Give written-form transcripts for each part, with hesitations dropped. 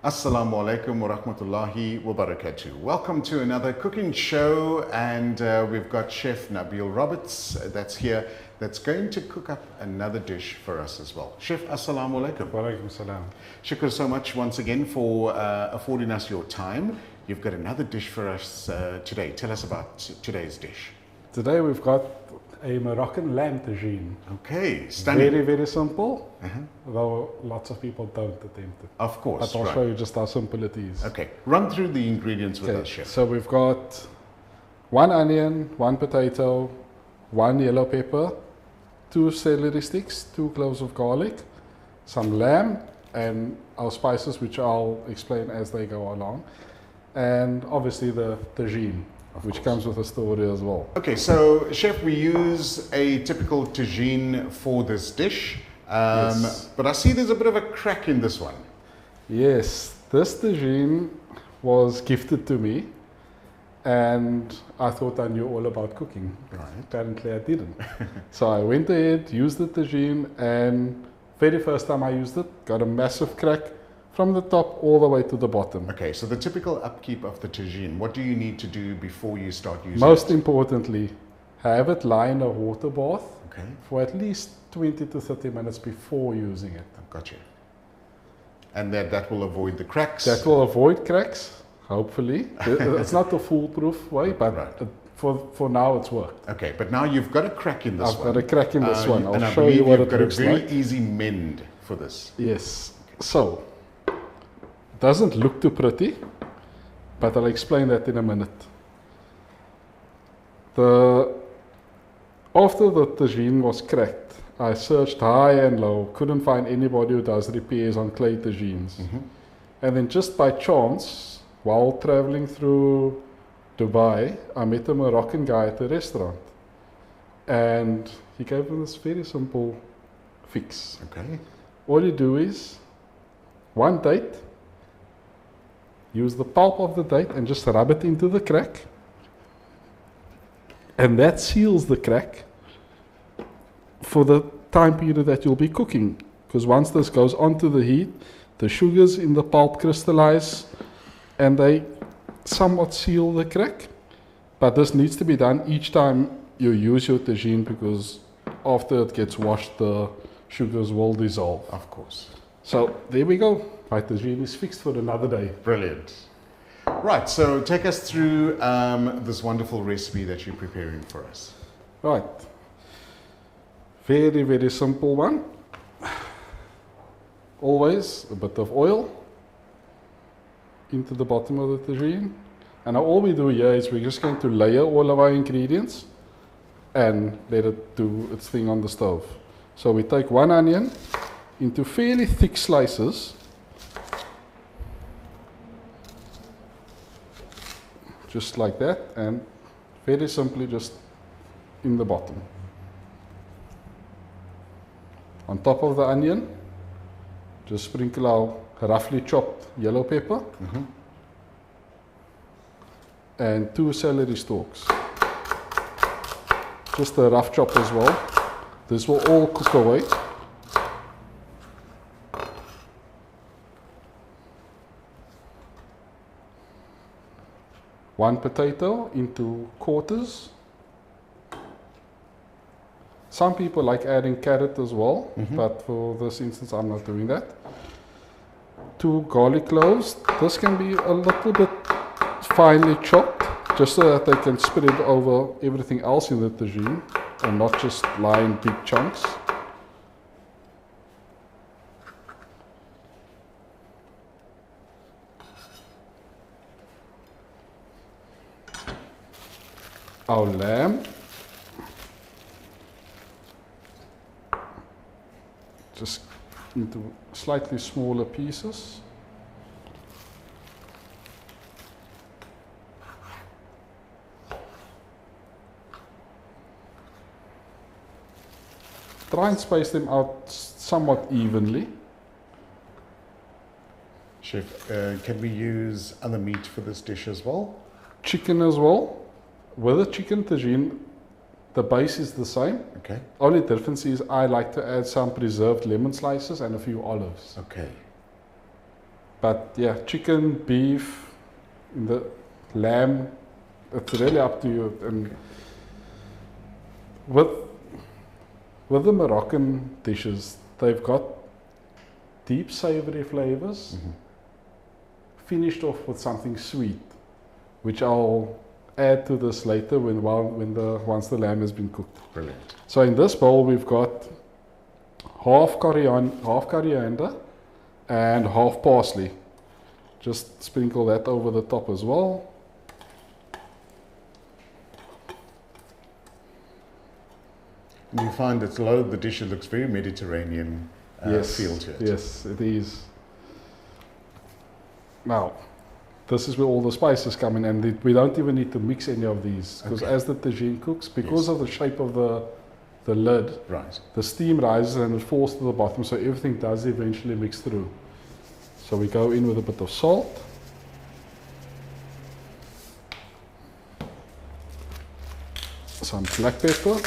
Assalamu alaikum wa rahmatullahi wa barakatuh. Welcome to another cooking show, and we've got Chef Nabil Roberts that's here, that's going to cook up another dish for us as well. Chef, assalamu alaikum. Wa alaikum salam. Shukr so much once again for affording us your time. You've got another dish for us today. Tell us about today's dish. Today we've got a Moroccan Lamb Tagine. Okay, stunning. Very, very simple, though lots of people don't attempt it. Of course, But I'll right. show you just how simple it is. Okay, run through the ingredients with us, Chef. So we've got 1 onion, 1 potato, 1 yellow pepper, 2 celery sticks, 2 cloves of garlic, some lamb, and our spices, which I'll explain as they go along, and obviously the tagine, which comes with a story as well. Okay, so Chef, we use a typical tagine for this dish, Yes. but I see there's a bit of a crack in this one. Yes, this tagine was gifted to me, and I thought I knew all about cooking. Right. Apparently I didn't. So I went ahead, used the tagine, and very first time I used it, got a massive crack from the top all the way to the bottom. Okay, so the typical upkeep of the tagine, what do you need to do before you start using Most it? importantly, have it lie in a water bath Okay, for at least 20 to 30 minutes before using it. got you. And that will avoid the cracks. That will avoid cracks, hopefully. It's not a foolproof way, but Right. for now it's worked. Okay, but now you've got a crack in this I've one. got a crack in this one. And I'll I show believe you what you've it got a looks very like. easy mend for this. Yes. So, doesn't look too pretty, but I'll explain that in a minute. After the tagine was cracked, I searched high and low, couldn't find anybody who does repairs on clay tagines. And then just by chance, while traveling through Dubai, I met a Moroccan guy at a restaurant. And he gave me this very simple fix. Okay, All you do is, one date, use the pulp of the date and just rub it into the crack. And that seals the crack for the time period that you'll be cooking. Because once this goes onto the heat, the sugars in the pulp crystallize and they somewhat seal the crack. But this needs to be done each time you use your tagine, because after it gets washed, the sugars will dissolve. of course. So there we go. My tagine is fixed for another day. Brilliant. Right, so take us through this wonderful recipe that you're preparing for us. Right. Very, very simple one. Always a bit of oil into the bottom of the tagine. And now all we do here is we're just going to layer all of our ingredients and let it do its thing on the stove. So we take 1 onion into fairly thick slices. Just like that, and very simply just in the bottom. On top of the onion, just sprinkle our roughly chopped yellow pepper and 2 celery stalks. Just a rough chop as well. This will all cook away. One potato into quarters. Some people like adding carrot as well, but for this instance I'm not doing that. 2 garlic cloves. This can be a little bit finely chopped, just so that they can spread over everything else in the tagine and not just lie in big chunks. Our lamb, just into slightly smaller pieces. Try and space them out somewhat evenly. Chef, can we use other meat for this dish as well? Chicken as well. With a chicken tagine, the base is the same. Okay. Only difference is I like to add some preserved lemon slices and a few olives. Okay. But yeah, chicken, beef, the lamb, it's really up to you. And with the Moroccan dishes, they've got deep savory flavors, finished off with something sweet, which I'll add to this later once the lamb has been cooked. Brilliant. So in this bowl we've got half coriander and half parsley. Just sprinkle that over the top as well. And you find that a lot of the dishes looks very Mediterranean feel to it. Yes, it is. Now, this is where all the spices come in, and we don't even need to mix any of these, because as the tagine cooks, because of the shape of the lid, right, the steam rises and it falls to the bottom, so everything does eventually mix through. So we go in with a bit of salt. Some black pepper.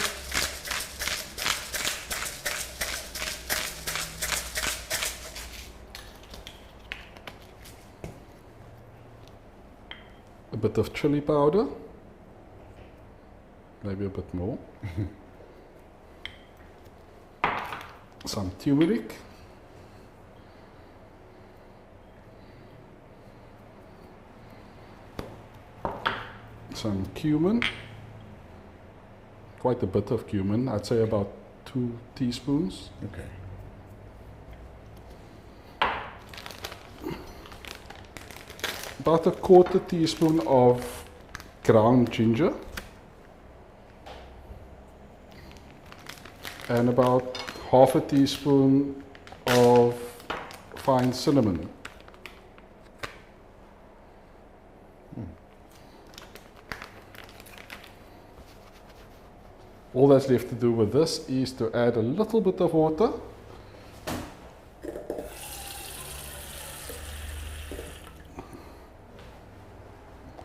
A bit of chili powder. Maybe a bit more. Some turmeric. Some cumin. Quite a bit of cumin. I'd say about 2 teaspoons. Okay. About a 1/4 teaspoon of ground ginger. And about 1/2 teaspoon of fine cinnamon. All that's left to do with this is to add a little bit of water.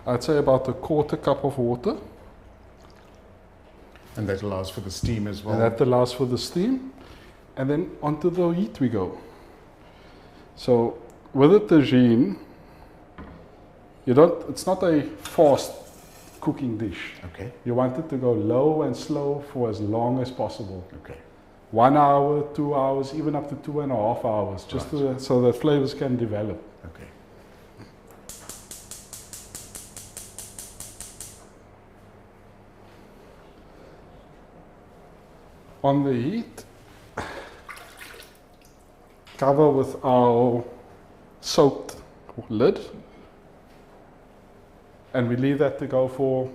I'd say about a 1/4 cup of water. And that allows for the steam as well. And that allows for the steam. And then onto the heat we go. So with the tagine, it's not a fast cooking dish. Okay. You want it to go low and slow for as long as possible. Okay. 1 hour, 2 hours, even up to 2.5 hours, just so that flavors can develop. Okay. On the heat, cover with our soaked lid, and we leave that to go for,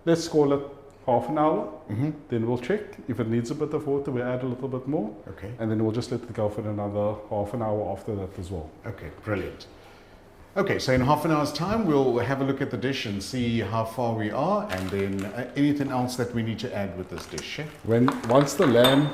let's call it half an hour. Then we'll check. If it needs a bit of water, we add a little bit more. Okay. And then we'll just let it go for another half an hour after that as well. Okay, brilliant. Okay, so in half an hour's time, we'll have a look at the dish and see how far we are, and then anything else that we need to add with this dish, Chef? Once the lamb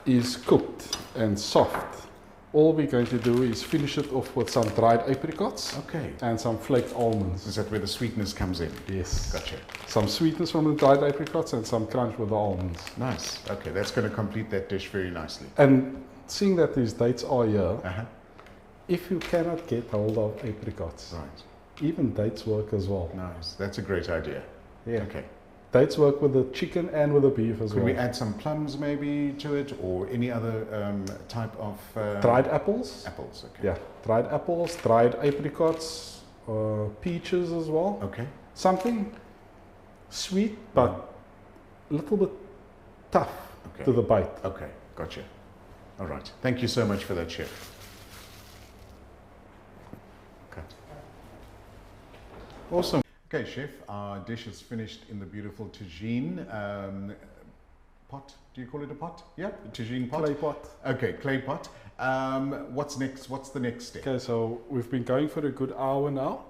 is cooked and soft, all we're going to do is finish it off with some dried apricots. Okay. And some flaked almonds. Is that where the sweetness comes in? Yes. Gotcha. Some sweetness from the dried apricots and some crunch with the almonds. Nice. Okay, that's going to complete that dish very nicely. And seeing that these dates are here, if you cannot get hold of apricots, even dates work as well. Nice. That's a great idea. Yeah. Okay. Dates work with the chicken and with the beef as well. Could we add some plums maybe to it, or any other type of... dried apples? Apples, okay. Yeah, dried apples, dried apricots, peaches as well. Okay. Something sweet, but a little bit tough to the bite. Okay, gotcha. All right. Thank you so much for that, Chef. Cut. Awesome. Okay, Chef, our dish is finished in the beautiful tagine pot. Do you call it a pot? Yeah, a tagine pot. Clay pot. Okay, clay pot. What's next? What's the next step? Okay, so we've been going for a good hour now.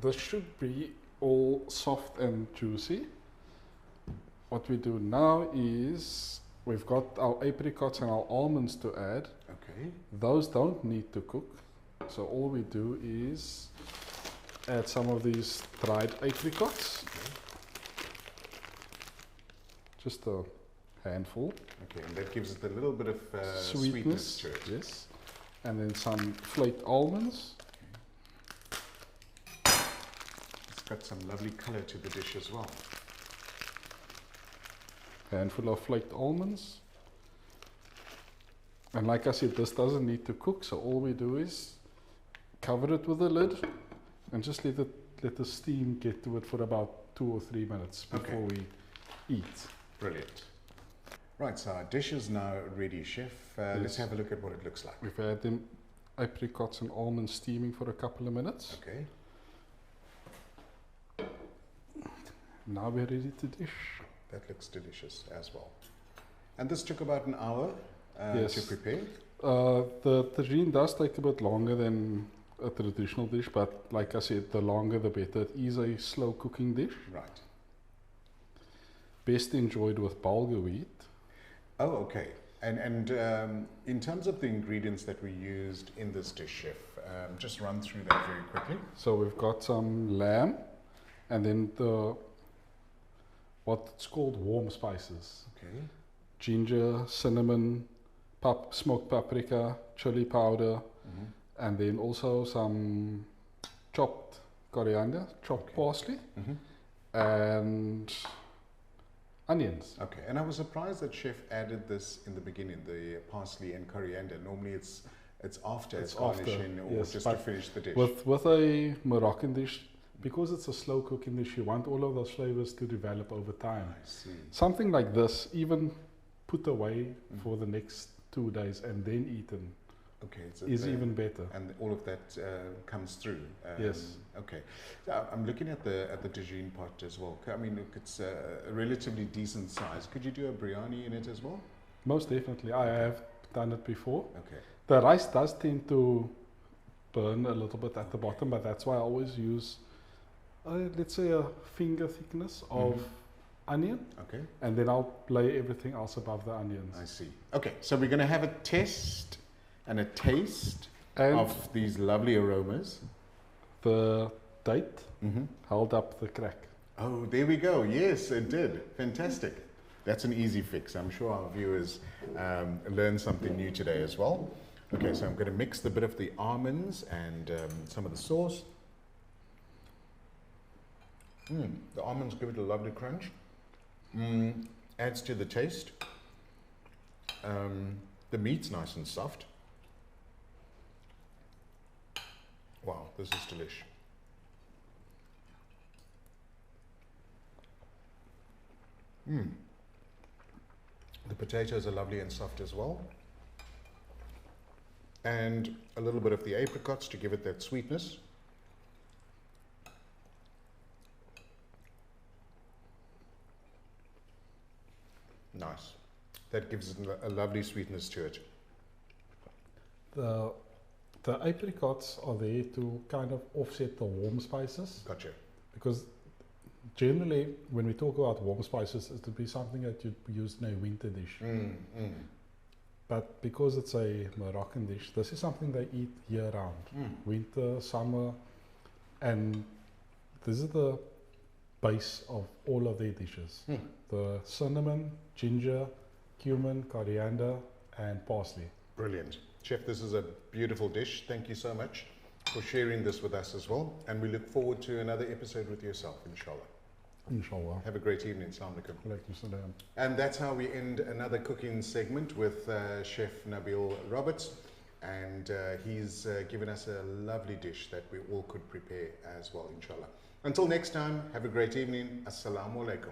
This should be all soft and juicy. What we do now is we've got our apricots and our almonds to add. Okay. Those don't need to cook. So all we do is add some of these dried apricots. Just a handful. Okay, and that gives it a little bit of sweetness to it. Yes. and then some flaked almonds. It's got some lovely color to the dish as well. Handful of flaked almonds. And like I said, this doesn't need to cook, so all we do is cover it with a lid and just let the steam get to it for about 2 or 3 minutes before we eat. Brilliant. Right, so our dish is now ready, Chef. Let's have a look at what it looks like. We've had them apricots and almonds steaming for a couple of minutes. Okay. Now we're ready to dish. That looks delicious as well. And this took about an hour to prepare? The tagine does take a bit longer than a traditional dish, but like I said, the longer the better. It is a slow cooking dish. Right. Best enjoyed with bulgur wheat. Oh, okay. And in terms of the ingredients that we used in this dish, Chef, just run through that very quickly. So we've got some lamb, and then what's called warm spices. Okay. Ginger, cinnamon, smoked paprika, chili powder, and then also some chopped coriander, chopped parsley, and onions. Okay, and I was surprised that Chef added this in the beginning, the parsley and coriander. Normally it's after it's garnishing or yes, just to finish the dish. With a Moroccan dish, because it's a slow cooking dish, you want all of those flavors to develop over time. I see. Something like this, even put away for the next 2 days and then eaten, okay, is even better. And all of that comes through. Yes. Okay. So I'm looking at the tagine pot as well. I mean, look, it's a relatively decent size. Could you do a biryani in it as well? Most definitely. I have done it before. Okay. The rice does tend to burn a little bit at the bottom, but that's why I always use, let's say, a finger thickness of onion. Okay. And then I'll lay everything else above the onions. I see. Okay, so we're going to have a test and a taste And of these lovely aromas. the date held up the crack. Oh, there we go. Yes, it did. Fantastic. That's an easy fix. I'm sure our viewers learned something new today as well. Okay, so I'm going to mix the bit of the almonds and some of the sauce. The almonds give it a lovely crunch. Adds to the taste. The meat's nice and soft. Wow, this is delish. The potatoes are lovely and soft as well. And a little bit of the apricots to give it that sweetness. Nice. That gives it a lovely sweetness to it. The apricots are there to kind of offset the warm spices. Gotcha. Because generally, when we talk about warm spices, it would be something that you'd use in a winter dish. But because it's a Moroccan dish, this is something they eat year round. Winter, summer, and this is the base of all of their dishes. The cinnamon, ginger, cumin, coriander, and parsley. Brilliant. Chef, this is a beautiful dish. Thank you so much for sharing this with us as well. And we look forward to another episode with yourself, inshallah. Inshallah. Have a great evening. Assalamu alaikum. Alaikum salam. And that's how we end another cooking segment with Chef Nabil Roberts. And he's given us a lovely dish that we all could prepare as well, inshallah. Until next time, have a great evening. Assalamu alaikum.